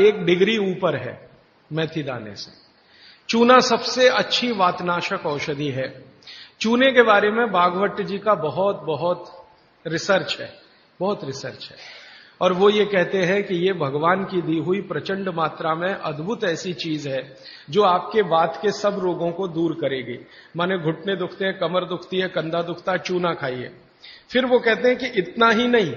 1 degree ऊपर है मेथी दाने से। चूना सबसे अच्छी वातनाशक औषधि है। चूने के बारे में भागवत जी का बहुत रिसर्च है, बहुत रिसर्च है, और वो ये कहते हैं कि ये भगवान की दी हुई प्रचंड मात्रा में अद्भुत ऐसी चीज है जो आपके वात के सब रोगों को दूर करेगी। माने घुटने दुखते हैं, कमर दुखती है, कंधा दुखता है, चूना खाइए। फिर वो कहते हैं कि इतना ही नहीं,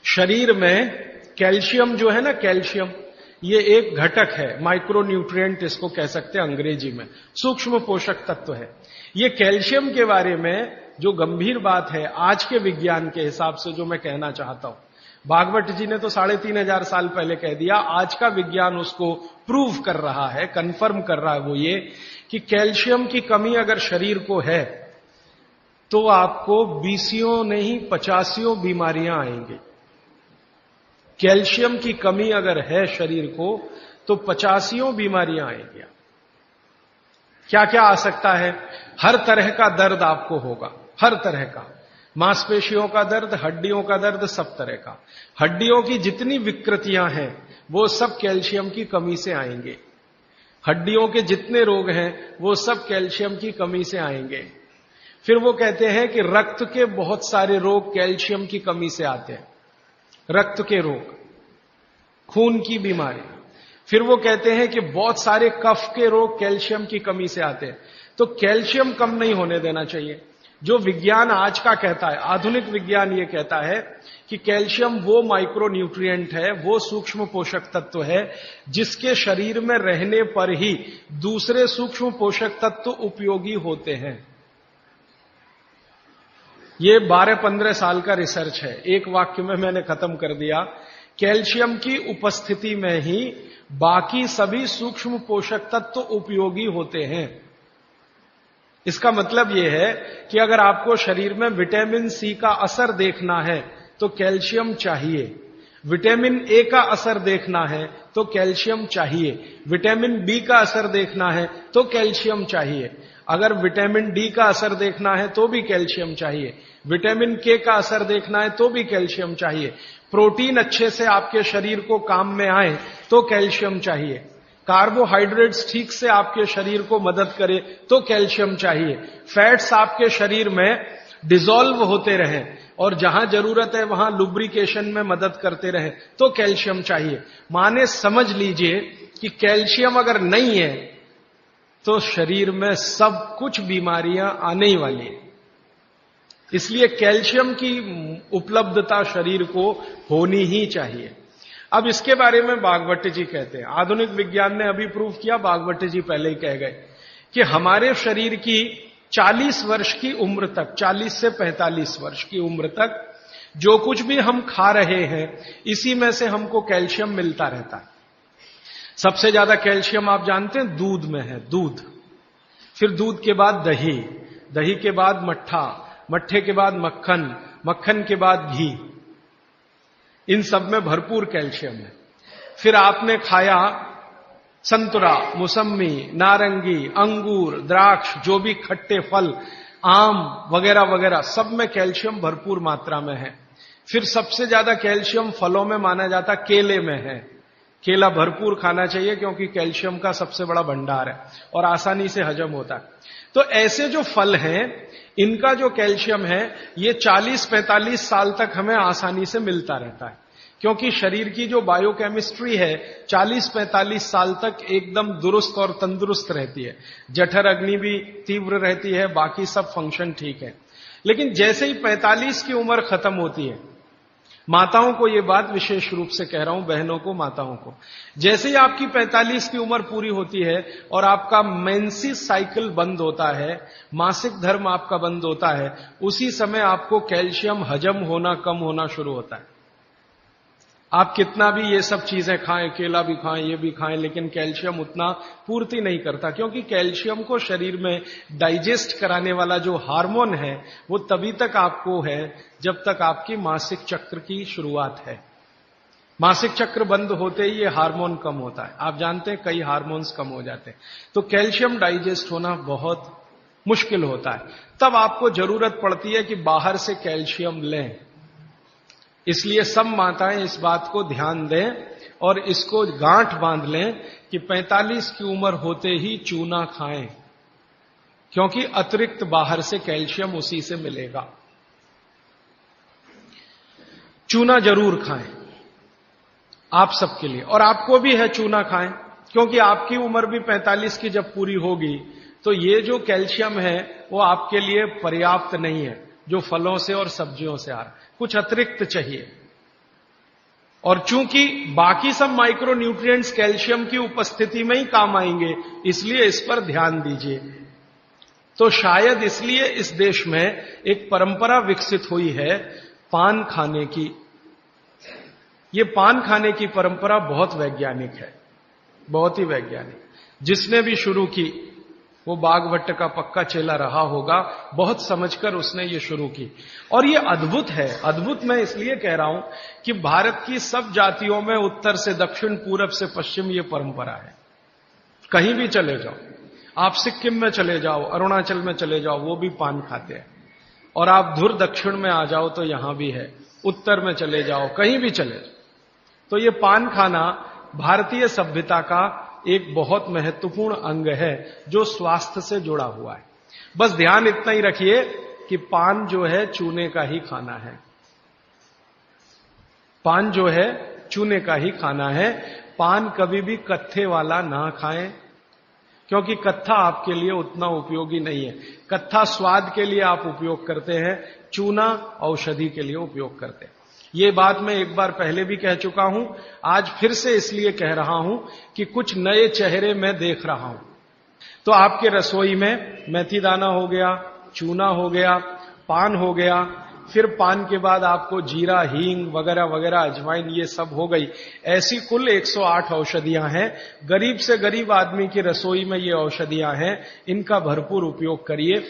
शरीर में कैल्शियम जो है ना, कैल्शियम ये एक घटक है, माइक्रो न्यूट्रिएंट इसको कह सकते हैं अंग्रेजी में, सूक्ष्म पोषक तत्व है। ये कैल्शियम के बारे में जो गंभीर बात है आज के विज्ञान के हिसाब से जो मैं कहना चाहता हूं, भागवत जी ने तो 3500 साल पहले कह दिया, आज का विज्ञान उसको प्रूव कर रहा है, कंफर्म कर रहा है, वो ये कि कैल्शियम की कमी अगर शरीर को है तो आपको 20 नहीं 50 बीमारियां आएंगी। कैल्शियम की कमी अगर है शरीर को तो 50 बीमारियां आएंगी। क्या क्या आ सकता है? हर तरह का दर्द आपको होगा, हर तरह का, मांसपेशियों का दर्द, हड्डियों का दर्द, सब तरह का। हड्डियों की जितनी विकृतियां हैं वो सब कैल्शियम की कमी से आएंगे। हड्डियों के जितने रोग हैं वो सब कैल्शियम की कमी से आएंगे। फिर वो कहते हैं कि रक्त के बहुत सारे रोग कैल्शियम की कमी से आते हैं, रक्त के रोग, खून की बीमारी। फिर वो कहते हैं कि बहुत सारे कफ के रोग कैल्शियम की कमी से आते हैं। तो कैल्शियम कम नहीं होने देना चाहिए। जो विज्ञान आज का कहता है, आधुनिक विज्ञान ये कहता है कि कैल्शियम वो माइक्रो न्यूट्रिएंट है, वो सूक्ष्म पोषक तत्व है जिसके शरीर में रहने पर ही दूसरे सूक्ष्म पोषक तत्व उपयोगी होते हैं। ये 12-15 साल का रिसर्च है। एक वाक्य में मैंने खत्म कर दिया। कैल्शियम की उपस्थिति में ही बाकी सभी सूक्ष्म पोषक तत्व उपयोगी होते हैं। इसका मतलब यह है कि अगर आपको शरीर में विटामिन सी का असर देखना है तो कैल्शियम चाहिए, विटामिन ए का असर देखना है तो कैल्शियम चाहिए, विटामिन बी का असर देखना है तो कैल्शियम चाहिए, अगर विटामिन डी का असर देखना है तो भी कैल्शियम चाहिए, विटामिन के का असर देखना है तो भी कैल्शियम चाहिए, प्रोटीन अच्छे से आपके शरीर को काम में आए तो कैल्शियम चाहिए, कार्बोहाइड्रेट्स ठीक से आपके शरीर को मदद करे तो कैल्शियम चाहिए, फैट्स आपके शरीर में डिसॉल्व होते रहें और जहां जरूरत है वहां लुब्रिकेशन में मदद करते रहे तो कैल्शियम चाहिए। माने समझ लीजिए कि कैल्शियम अगर नहीं है तो शरीर में सब कुछ बीमारियां आने ही वाली है। इसलिए कैल्शियम की उपलब्धता शरीर को होनी ही चाहिए। अब इसके बारे में भागवत जी कहते हैं, आधुनिक विज्ञान ने अभी प्रूव किया, भागवत जी पहले ही कह गए कि हमारे शरीर की 40 वर्ष की उम्र तक, 40 से 45 वर्ष की उम्र तक जो कुछ भी हम खा रहे हैं इसी में से हमको कैल्शियम मिलता रहता है। सबसे ज्यादा कैल्शियम आप जानते हैं दूध में है, दूध, फिर दूध के बाद दही, दही के बाद मट्ठा, मट्ठे के बाद मक्खन, मक्खन के बाद घी, इन सब में भरपूर कैल्शियम है। फिर आपने खाया संतरा, मौसम्मी, नारंगी, अंगूर, द्राक्ष, जो भी खट्टे फल, आम वगैरह वगैरह, सब में कैल्शियम भरपूर मात्रा में है। फिर सबसे ज्यादा कैल्शियम फलों में माना जाता केले में है। केला भरपूर खाना चाहिए क्योंकि कैल्शियम का सबसे बड़ा भंडार है और आसानी से हजम होता है। तो ऐसे जो फल हैं इनका जो कैल्शियम है ये 40-45 साल तक हमें आसानी से मिलता रहता है, क्योंकि शरीर की जो बायोकेमिस्ट्री है 40-45 साल तक एकदम दुरुस्त और तंदुरुस्त रहती है। जठर अग्नि भी तीव्र रहती है, बाकी सब फंक्शन ठीक है। लेकिन जैसे ही 45 की उम्र खत्म होती है, माताओं को ये बात विशेष रूप से कह रहा हूं, बहनों को, माताओं को, जैसे ही आपकी 45 की उम्र पूरी होती है और आपका मेंसेस साइकिल बंद होता है, मासिक धर्म आपका बंद होता है, उसी समय आपको कैल्शियम हजम होना कम होना शुरू होता है। आप कितना भी ये सब चीजें खाएं, केला भी खाएं, ये भी खाएं, लेकिन कैल्शियम उतना पूर्ति नहीं करता, क्योंकि कैल्शियम को शरीर में डाइजेस्ट कराने वाला जो हार्मोन है वो तभी तक आपको है जब तक आपकी मासिक चक्र की शुरुआत है। मासिक चक्र बंद होते ही ये हार्मोन कम होता है। आप जानते हैं कई हार्मोन्स कम हो जाते हैं, तो कैल्शियम डाइजेस्ट होना बहुत मुश्किल होता है। तब आपको जरूरत पड़ती है कि बाहर से कैल्शियम लें। इसलिए सब माताएं इस बात को ध्यान दें और इसको गांठ बांध लें कि 45 की उम्र होते ही चूना खाएं, क्योंकि अतिरिक्त बाहर से कैल्शियम उसी से मिलेगा। चूना जरूर खाएं आप सबके लिए, और आपको भी है चूना खाएं, क्योंकि आपकी उम्र भी 45 की जब पूरी होगी तो ये जो कैल्शियम है वो आपके लिए पर्याप्त नहीं है जो फलों से और सब्जियों से आ रहा है, कुछ अतिरिक्त चाहिए। और चूंकि बाकी सब माइक्रो न्यूट्रिएंट्स कैल्शियम की उपस्थिति में ही काम आएंगे, इसलिए इस पर ध्यान दीजिए। तो शायद इसलिए इस देश में एक परंपरा विकसित हुई है पान खाने की। ये पान खाने की परंपरा बहुत वैज्ञानिक है, बहुत ही वैज्ञानिक। जिसने भी शुरू की वो बागभट्ट का पक्का चेला रहा होगा, बहुत समझकर उसने ये शुरू की। और ये अद्भुत है। अद्भुत मैं इसलिए कह रहा हूं कि भारत की सब जातियों में उत्तर से दक्षिण, पूरब से पश्चिम ये परंपरा है। कहीं भी चले जाओ, आप सिक्किम में चले जाओ, अरुणाचल में चले जाओ, वो भी पान खाते हैं। और आप धुर दक्षिण में आ जाओ तो यहां भी है, उत्तर में चले जाओ, कहीं भी चले जाओ। तो ये पान खाना भारतीय सभ्यता का एक बहुत महत्वपूर्ण अंग है जो स्वास्थ्य से जुड़ा हुआ है। बस ध्यान इतना ही रखिए कि पान जो है चूने का ही खाना है। पान जो है चूने का ही खाना है। पान कभी भी कत्थे वाला ना खाएं, क्योंकि कत्था आपके लिए उतना उपयोगी नहीं है। कत्था स्वाद के लिए आप उपयोग करते हैं, चूना औषधि के लिए उपयोग करते हैं। ये बात मैं एक बार पहले भी कह चुका हूं, आज फिर से इसलिए कह रहा हूं कि कुछ नए चेहरे मैं देख रहा हूं। तो आपके रसोई में मेथी दाना हो गया, चूना हो गया, पान हो गया, फिर पान के बाद आपको जीरा, हींग वगैरह वगैरह, अजवाइन, ये सब हो गई। ऐसी कुल 108 औषधियां हैं। गरीब से गरीब आदमी की रसोई में ये औषधियां हैं, इनका भरपूर उपयोग करिए।